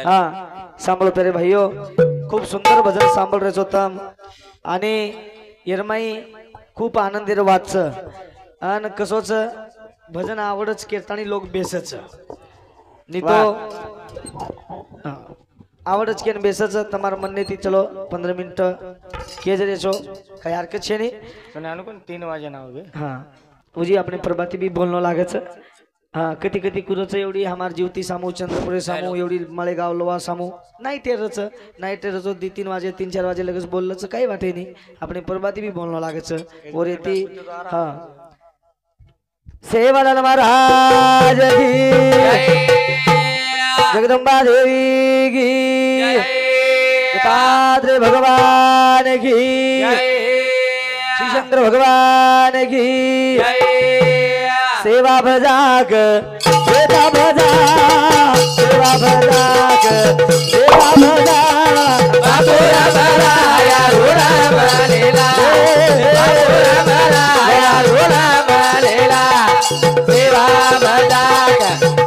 हाँ सांभळो तरी भाइयों खूप सुंदर भजन सांभळ रे होतं आणि यरमाई खूप आनंदी वाच आणि कसोच भजन आवडच कीर्तनी लोक बेसच नहीं तो आवडच के बेसच तमार मन ने थी चलो 15 मिनट के जरे छो कई हरकत छे नहीं तने अनुकूल 3 वाजे ना होगे हाँ उजी अपने प्रभाती भी बोलनो लागे छ हाँ कधी कधी कुरच एवढी हमार जीवती सामू चंद्रपुरे सामू एवढी माळेगाव लोवा सामू नाही टेरच नाही टेरच 3 वाजे 3-4 वाजे लगेच बोललंच काही वाटे नाही अपने प्रभाती भी बोलनो लागे छ और येती हाँ सेवालाल महाराज की जगदम्बा देवी की दत्तात्रेय भगवान की श्री शंकर भगवान की सेवा भजाक सेवा भजा सेवा भजाक सेवा भजा बाबूरा बराया रोड़ा बलेला बाबूरा बराया रोड़ा बलेला सेवा भजाक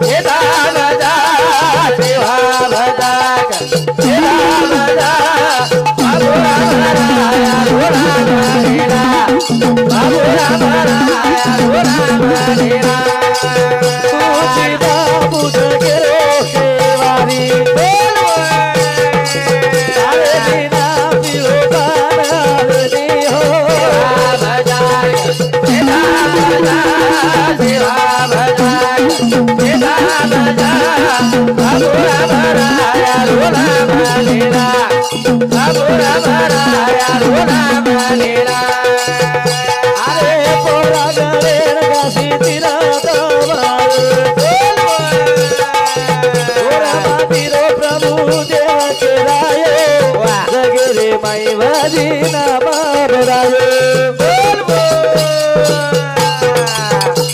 सेवा भजा सेवा भजाक सेवा भजा बाबूरा बराया रोड़ा बलेला बाबूरा बराया रोड़ा बलेला तुझी बाबू जगरो केवारी अरे बिना पिलो बाना नहीं हो सेवा भजा सेवा भजा सेवा भजा बाबूरा बराया रोड़ा बलेला बाबूरा बराया रोड़ा बलेला अरे पोरा गरेर काशी तिरा तोरा प्रभु देव के रायो जगरे माई भजी नाम रायो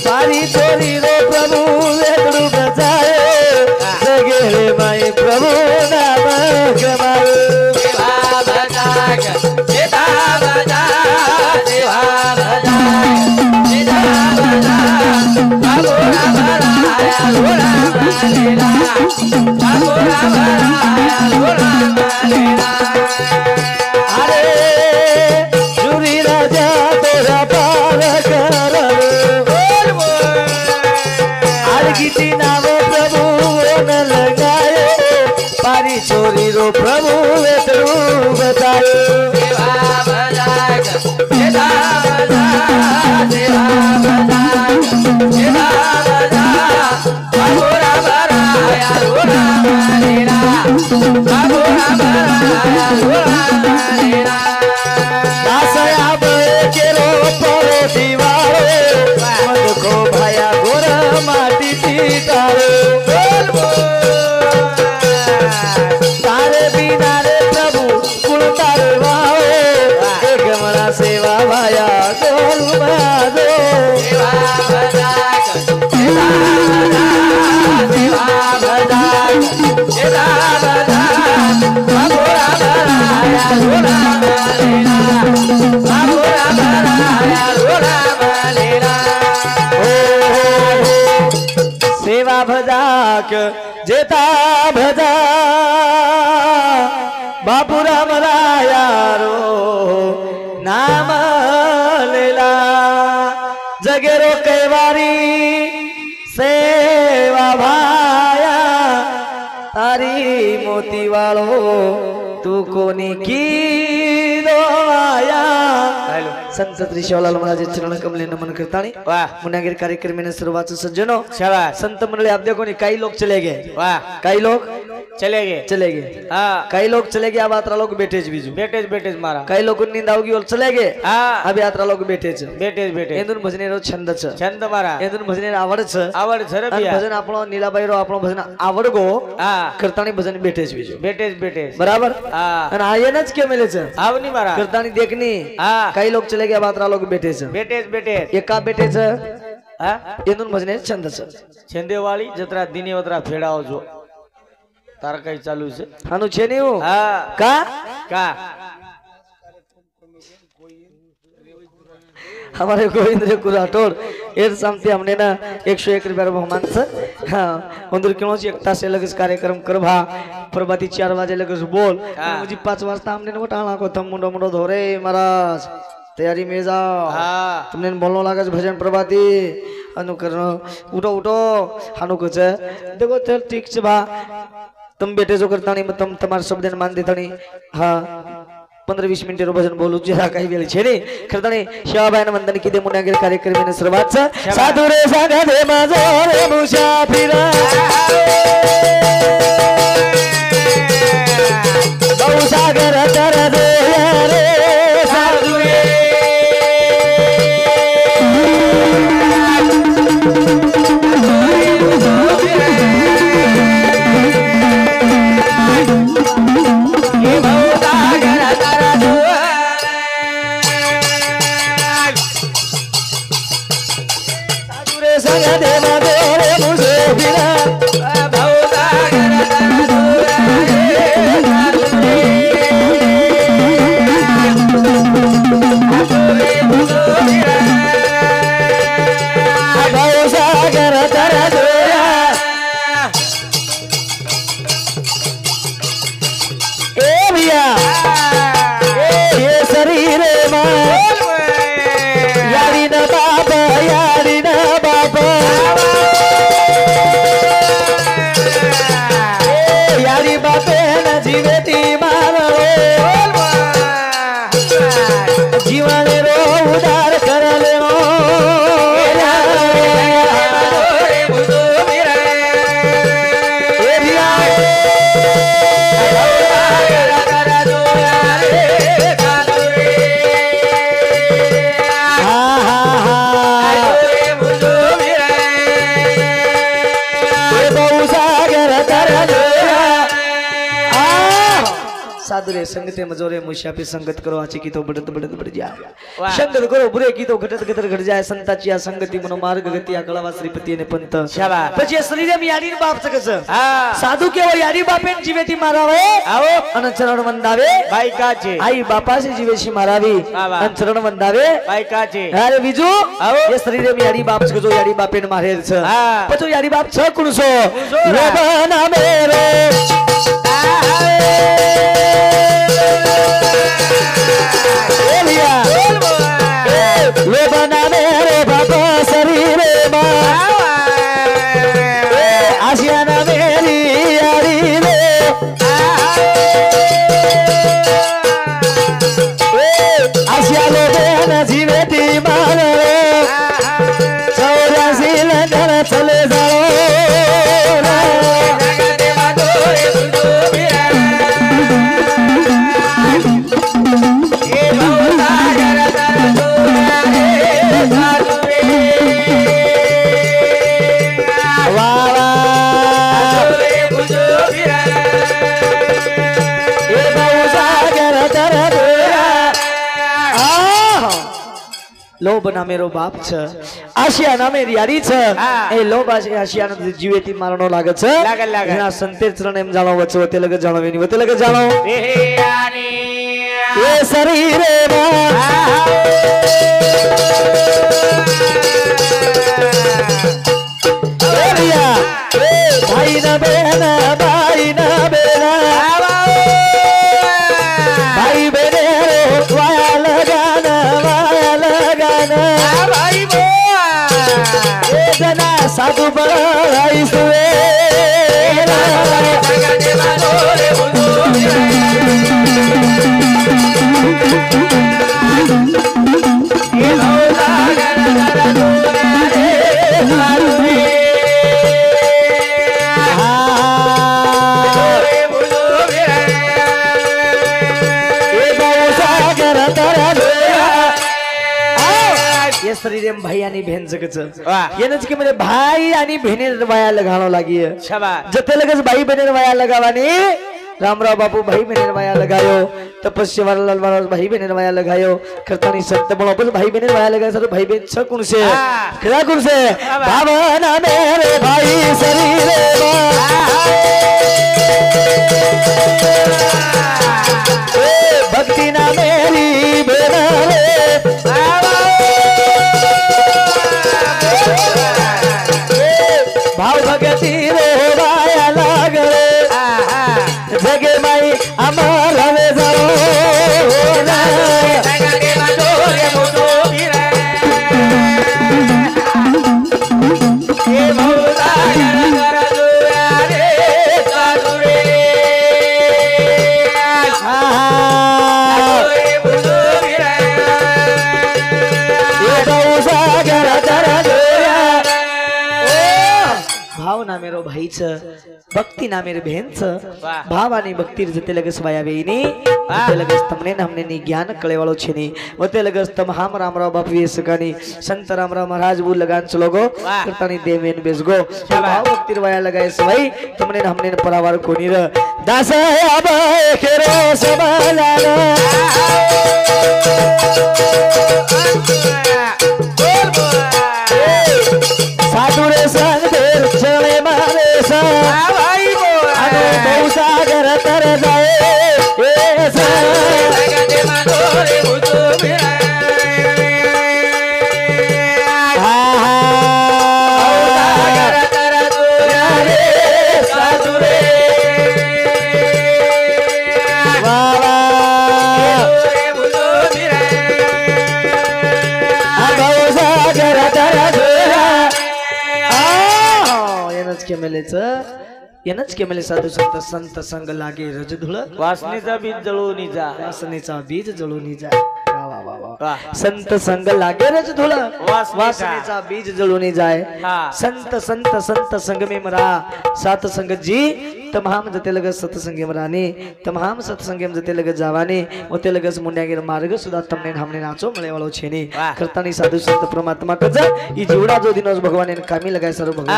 सारी चोरी रो प्रभु वेदरू बचाए जगरे माई प्रभु नाम कमायो सेवा भजाक सेवा भजा सेवा भजा सेवा भजा बाबूरा बराया रोड़ा बलेला बाबूरा बराया रोड़ा बलेला अरे जुरी राजा तोरा पार कर आरगीती नाम प्रभु न लगाए पारी चोरी रो प्रभु वेतरू बतायो सेवा भजाक सेवा भजा सेवा भजाक सेवा भजा बाबूरा बराया रोड़ा बलेला बाबूरा बराया रोड़ा बलेला दासया केरो परो दीवारो मद को भाया गोर माटी तीतारो तारे बिना रे प्रभु कुल तारे वाओ एक मना सेवा भाया गोल बादो सेवा भजाक सेवा भजा सेवा भजाक सेवा भजा बाबूरा बराया रोड़ा बलेला बाबूरा बराया रोड़ा बलेला सेवा भजाक जेता भजा बाबूरा बराया रो नाम लेला जगेरो कैवारी सेवा भाया तारी मोती वालो तू कोनी की दो आया संत श्री शिवलाल महाराज चरण कमले नमन करतानी वाह मुनागिर कार्यक्रम में सर्वाच सज्जनों शाबाश संत मंडली आप देखो नहीं कई लोग चले गए वाह कई लोग चले गए हाँ कई लोग चले गए अब यात्रा लोग बैठे बीजू मारा कई लोग नींद आओगी और चले गए हाँ अब यात्रा लोग बैठे एंदुन भजने रो छंद मारा एंदुन भजने आवड़ भजन आपनो नीलाबाई रो आपनो भजन आवड़ गो हाँ करतानी भजन बैठे बराबर हाँ અને આયન જ કે મેલે છે આવની મારા કરતાની देखनी हां कई लोग चले गए यात्रा लोग बैठे एका बैठे છે हां एंदुन भजने छंद છે छंदे वाली जत्रा दिने वत्रा फेडाओ जो तार कई चालू छे हानु छे ने हूं हां का हमारे गोविंद रे कुराटोड़ एर सामते हमने ना 101 रुपया बहुमान से हाँ अंदर क्यों जी एकता से लगस कार्यक्रम करवा प्रभाती 4 बजे लगस बोल मुझे 5 वाजता हमने वो टाला को थम मुंडो मुंडो धोरे महाराज तैयारी में जाओ तुमने बोलने लगा भजन प्रभाती अनु करो उठो उठो हानु कुछ देखो चल ठीक से बा तुम बेटे जो करता नहीं तुम तुम्हारे शब्द मान देता नहीं हाँ 15-20 मिनिट भजन बोलू जरा काही वेळ छे रे खरदाणे शिवाबाईन वंदन किदे मुन्यागेर कार्यक्रम सुरुवात साधू रे सांगा दे माझो रे मुसाफिर बहु सागर तर दे रे साधू रे साधुरे संगते मजोरे मुशाफी संगत करो आची की तो बढ़त बढ़त बढ़ जाए संगत करो बुरे की तो घटत घटत घट जाए संताची या संगती मनो मार्ग गती आकळावा श्रीपती ने पंत शाबाश પછી શરીરે યારી બાપ સકસ સાધુ કેવો યારી બાપે જીવેતી મારાવે આવો અને ચરણ વંદાવે ભાઈ કાચે આઈ બાપા સે જીવેશી મારાવી અને ચરણ વંદાવે ભાઈ કાચે અરે બીજુ આવો એ શરીરે યારી બાપ સકજો યારી બાપે ને મારે છે પછી યારી બાપ છ કુણસો લોબના મેરે ले बना मेरे बाबा शरीर आशियाना मेरी यारी रे आशिया लो बेन जीवेती मान रे 84 लंदन चले जाओ लोभ ना मेरो बाप छ आशिया ना मेरी यारी छ ए लोभ आशिया ना जीवेती मारनो लागे छ लागे लागे ना संते चरण एम जानो वचो ते लगे जानो वेनी वते लगे जानो ए यानी ए शरीरे मा ए रिया ए भाई ना बेना भाई ना बेना भाई बेने वाया लगाना भाई बो जना साधु बड़ाई सुए शरीर में भाई आणि बहन जगच येनच की म्हणजे भाई आणि बहिणीर वाया लगाणो लागी शाबाश जते लगस भाई बहिणीर वाया लगावानी रामराव बापू भाई बहिणीर वाया लगायो तपस्या वाला लाल महाराज भाई बहिणीर वाया लगायो करतानी संत बनो पर भाई बहिणीर वाया लगाय सर भाई बहन छ कुण से खरा कुण से भावना मेरे भाई शरीर भक्ति ना मेरी बेना रे भाव ना मेरो भाईच भक्ती ना मेरे बहनच वाह. भावानी भक्ती जते लगस वाया वेनी ते लगस तमने हमने नी ज्ञान कळे वाळो छे नी वते लगस तम हम रामराव बाप वे सकानी संत रामराव महाराज बु लगान चलो गो वाह. करतानी देवेन बेसगो भाव भक्ती वाया लगाए सवई तमने हमने परावार कोनी र दास अब खेरो सबलाना साधु रे संग देर चले मारे सा भाई अनु बहु सागर तर जाए ए सा लगते मानोरे बुझो मेरा सागर तर दुनिया रे साधु रे रे बुझो मेरा बहु सागर तर येनच केमेले साधू संत संत संग लागे रजधुळ वासनेचा बीज जळून जा वासनेचा बीज जळून जा वाह. संत संग लागे रजधुळ वासनेचा. वासनेचा बीज जळून जाय हा. संत संत संत संग में मरा सात संग जी तमाम जते लगस सत्संगे मराने तमाम सत्संगे जते लगस जावाने ओते लगस मुंड्यागेर मार्ग सुधा तमने हमने नाचो मळे वाळो छेने वाह. करतानी साधू संत परमात्मा कज ई जीवडा जो दिनोस भगवान कामी लगाय सर्व भगवान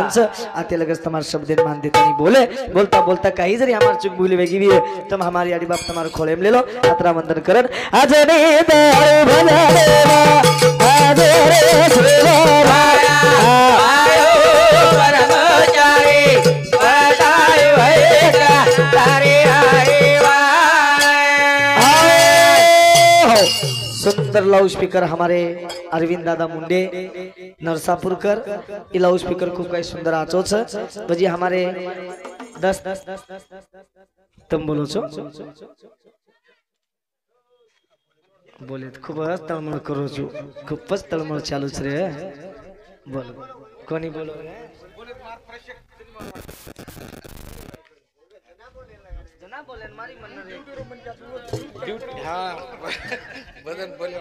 भजनच आते लगस तमार शब्देन मान देतानी बोले बोलता बोलता काही जरी हमार चुक भूली वेगी भी तम हमारी आडी बाप तमार खोलेम लेलो यात्रा वंदन करन आज ने दर भला देवा आज रे सेवा आयो ब्रह्मचारी बताय भैया तारे आए सुंदर लाउड स्पीकर हमारे अरविंद दादा मुंडे नरसापुरकर ये लाउड स्पीकर खूब काही सुंदर आचोच बजी हमारे 10 तुम बोलो छो बोले खूप तळमळ करू छो खूपच तळमळ चालूच रे बोलो कोणी बोलो जना बोले मारी मन रे हाँ बदन बोले